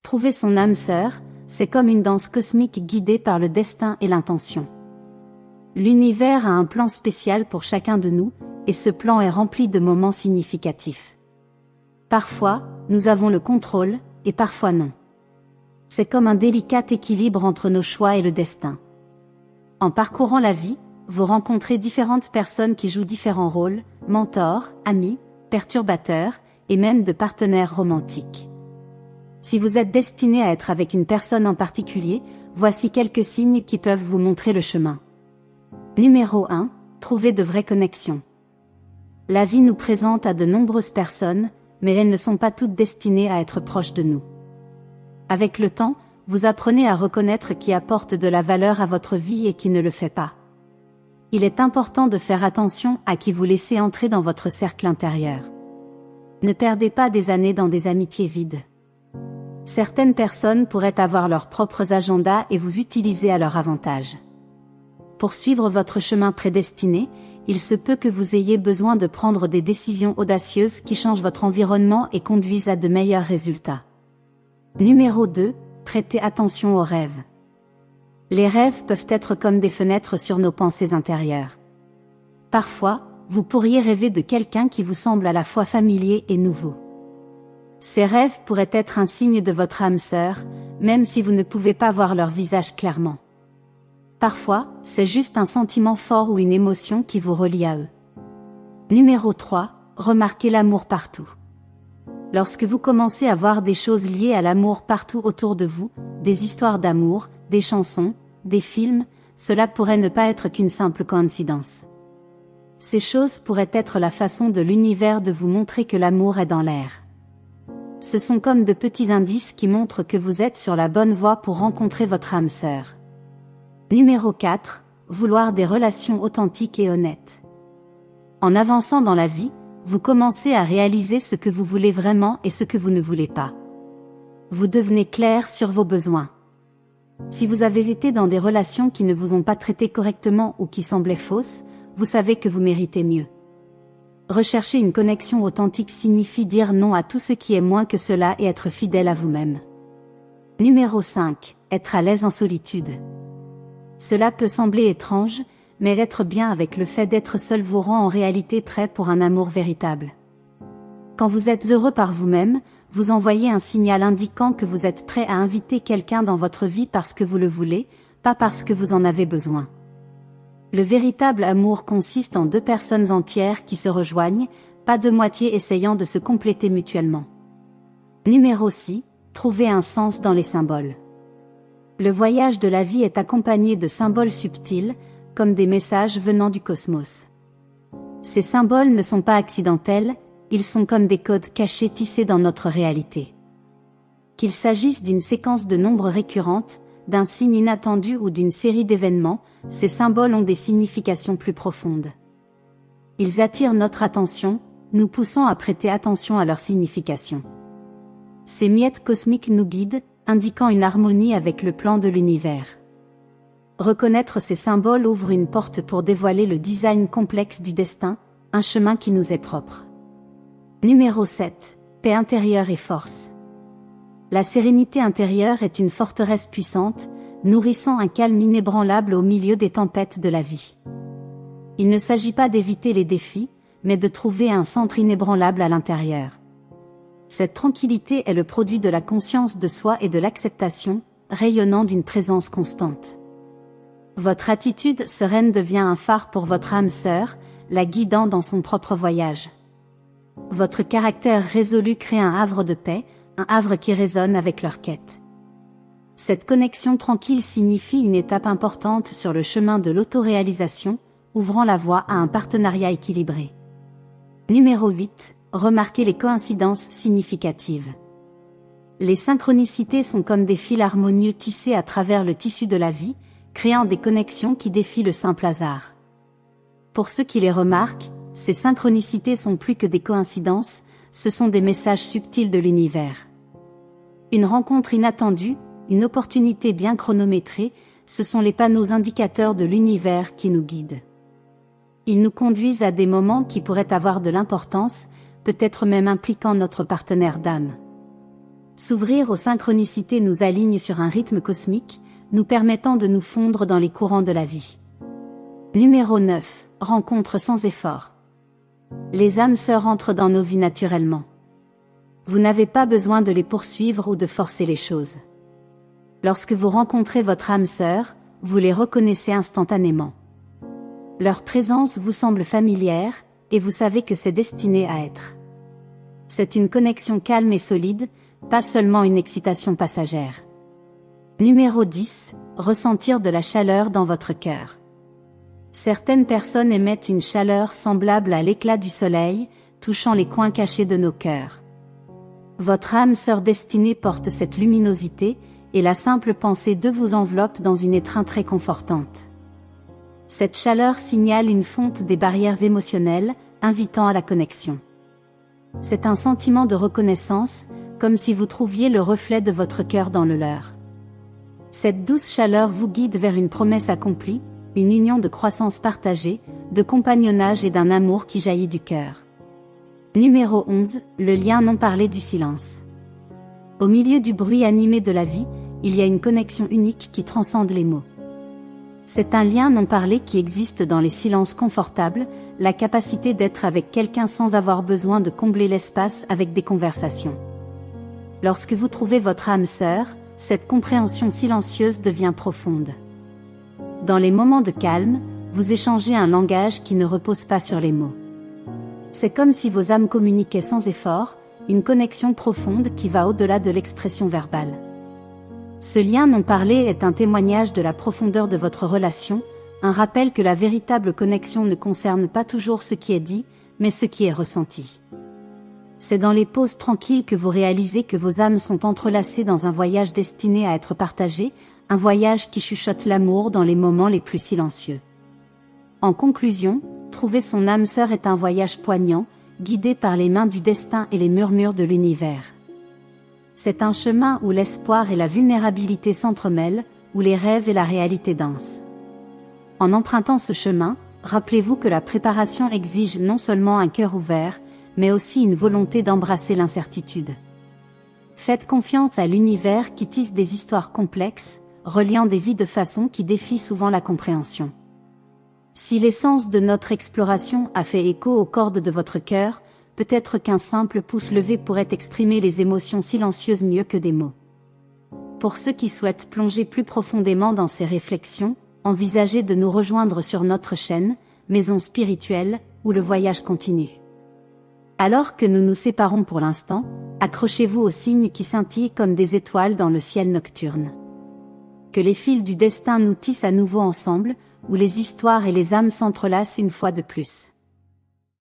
Trouver son âme sœur, c'est comme une danse cosmique guidée par le destin et l'intention. L'univers a un plan spécial pour chacun de nous, et ce plan est rempli de moments significatifs. Parfois, nous avons le contrôle, et parfois non. C'est comme un délicat équilibre entre nos choix et le destin. En parcourant la vie, vous rencontrez différentes personnes qui jouent différents rôles, mentors, amis, perturbateurs, et même de partenaires romantiques. Si vous êtes destiné à être avec une personne en particulier, voici quelques signes qui peuvent vous montrer le chemin. Numéro 1. Trouvez de vraies connexions. La vie nous présente à de nombreuses personnes, mais elles ne sont pas toutes destinées à être proches de nous. Avec le temps, vous apprenez à reconnaître qui apporte de la valeur à votre vie et qui ne le fait pas. Il est important de faire attention à qui vous laissez entrer dans votre cercle intérieur. Ne perdez pas des années dans des amitiés vides. Certaines personnes pourraient avoir leurs propres agendas et vous utiliser à leur avantage. Pour suivre votre chemin prédestiné, il se peut que vous ayez besoin de prendre des décisions audacieuses qui changent votre environnement et conduisent à de meilleurs résultats. Numéro 2. Prêtez attention aux rêves. Les rêves peuvent être comme des fenêtres sur nos pensées intérieures. Parfois, vous pourriez rêver de quelqu'un qui vous semble à la fois familier et nouveau. Ces rêves pourraient être un signe de votre âme sœur, même si vous ne pouvez pas voir leur visage clairement. Parfois, c'est juste un sentiment fort ou une émotion qui vous relie à eux. Numéro 3. Remarquez l'amour partout. Lorsque vous commencez à voir des choses liées à l'amour partout autour de vous, des histoires d'amour, des chansons, des films, cela pourrait ne pas être qu'une simple coïncidence. Ces choses pourraient être la façon de l'univers de vous montrer que l'amour est dans l'air. Ce sont comme de petits indices qui montrent que vous êtes sur la bonne voie pour rencontrer votre âme sœur. Numéro 4. Vouloir des relations authentiques et honnêtes. En avançant dans la vie, vous commencez à réaliser ce que vous voulez vraiment et ce que vous ne voulez pas. Vous devenez clair sur vos besoins. Si vous avez été dans des relations qui ne vous ont pas traité correctement ou qui semblaient fausses, vous savez que vous méritez mieux. Rechercher une connexion authentique signifie dire non à tout ce qui est moins que cela et être fidèle à vous-même. Numéro 5. Être à l'aise en solitude. Cela peut sembler étrange, mais être bien avec le fait d'être seul vous rend en réalité prêt pour un amour véritable. Quand vous êtes heureux par vous-même, vous envoyez un signal indiquant que vous êtes prêt à inviter quelqu'un dans votre vie parce que vous le voulez, pas parce que vous en avez besoin. Le véritable amour consiste en deux personnes entières qui se rejoignent, pas deux moitiés essayant de se compléter mutuellement. Numéro 6. Trouver un sens dans les symboles. Le voyage de la vie est accompagné de symboles subtils, comme des messages venant du cosmos. Ces symboles ne sont pas accidentels, ils sont comme des codes cachés tissés dans notre réalité. Qu'il s'agisse d'une séquence de nombres récurrentes, d'un signe inattendu ou d'une série d'événements, ces symboles ont des significations plus profondes. Ils attirent notre attention, nous poussant à prêter attention à leur signification. Ces miettes cosmiques nous guident, indiquant une harmonie avec le plan de l'univers. Reconnaître ces symboles ouvre une porte pour dévoiler le design complexe du destin, un chemin qui nous est propre. Numéro 7. Paix intérieure et force. La sérénité intérieure est une forteresse puissante, nourrissant un calme inébranlable au milieu des tempêtes de la vie. Il ne s'agit pas d'éviter les défis, mais de trouver un centre inébranlable à l'intérieur. Cette tranquillité est le produit de la conscience de soi et de l'acceptation, rayonnant d'une présence constante. Votre attitude sereine devient un phare pour votre âme sœur, la guidant dans son propre voyage. Votre caractère résolu crée un havre de paix, un havre qui résonne avec leur quête. Cette connexion tranquille signifie une étape importante sur le chemin de l'autoréalisation, ouvrant la voie à un partenariat équilibré. Numéro 8. Remarquez les coïncidences significatives. Les synchronicités sont comme des fils harmonieux tissés à travers le tissu de la vie, créant des connexions qui défient le simple hasard. Pour ceux qui les remarquent, ces synchronicités sont plus que des coïncidences, ce sont des messages subtils de l'univers. Une rencontre inattendue, une opportunité bien chronométrée, ce sont les panneaux indicateurs de l'univers qui nous guident. Ils nous conduisent à des moments qui pourraient avoir de l'importance, peut-être même impliquant notre partenaire d'âme. S'ouvrir aux synchronicités nous aligne sur un rythme cosmique, nous permettant de nous fondre dans les courants de la vie. Numéro 9. Rencontre sans effort. Les âmes sœurs entrent dans nos vies naturellement. Vous n'avez pas besoin de les poursuivre ou de forcer les choses. Lorsque vous rencontrez votre âme sœur, vous les reconnaissez instantanément. Leur présence vous semble familière, et vous savez que c'est destiné à être. C'est une connexion calme et solide, pas seulement une excitation passagère. Numéro 10. Ressentir de la chaleur dans votre cœur. Certaines personnes émettent une chaleur semblable à l'éclat du soleil, touchant les coins cachés de nos cœurs. Votre âme sœur destinée porte cette luminosité, et la simple pensée d'eux vous enveloppe dans une étreinte réconfortante. Cette chaleur signale une fonte des barrières émotionnelles, invitant à la connexion. C'est un sentiment de reconnaissance, comme si vous trouviez le reflet de votre cœur dans le leur. Cette douce chaleur vous guide vers une promesse accomplie, une union de croissance partagée, de compagnonnage et d'un amour qui jaillit du cœur. Numéro 11. Le lien non parlé du silence. Au milieu du bruit animé de la vie, il y a une connexion unique qui transcende les mots. C'est un lien non parlé qui existe dans les silences confortables, la capacité d'être avec quelqu'un sans avoir besoin de combler l'espace avec des conversations. Lorsque vous trouvez votre âme sœur, cette compréhension silencieuse devient profonde. Dans les moments de calme, vous échangez un langage qui ne repose pas sur les mots. C'est comme si vos âmes communiquaient sans effort, une connexion profonde qui va au-delà de l'expression verbale. Ce lien non parlé est un témoignage de la profondeur de votre relation, un rappel que la véritable connexion ne concerne pas toujours ce qui est dit, mais ce qui est ressenti. C'est dans les pauses tranquilles que vous réalisez que vos âmes sont entrelacées dans un voyage destiné à être partagé, un voyage qui chuchote l'amour dans les moments les plus silencieux. En conclusion, trouver son âme sœur est un voyage poignant, guidé par les mains du destin et les murmures de l'univers. C'est un chemin où l'espoir et la vulnérabilité s'entremêlent, où les rêves et la réalité dansent. En empruntant ce chemin, rappelez-vous que la préparation exige non seulement un cœur ouvert, mais aussi une volonté d'embrasser l'incertitude. Faites confiance à l'univers qui tisse des histoires complexes, reliant des vies de façon qui défie souvent la compréhension. Si l'essence de notre exploration a fait écho aux cordes de votre cœur, peut-être qu'un simple pouce levé pourrait exprimer les émotions silencieuses mieux que des mots. Pour ceux qui souhaitent plonger plus profondément dans ces réflexions, envisagez de nous rejoindre sur notre chaîne, Maison Spirituelle, où le voyage continue. Alors que nous nous séparons pour l'instant, accrochez-vous aux signes qui scintillent comme des étoiles dans le ciel nocturne. Que les fils du destin nous tissent à nouveau ensemble, où les histoires et les âmes s'entrelacent une fois de plus.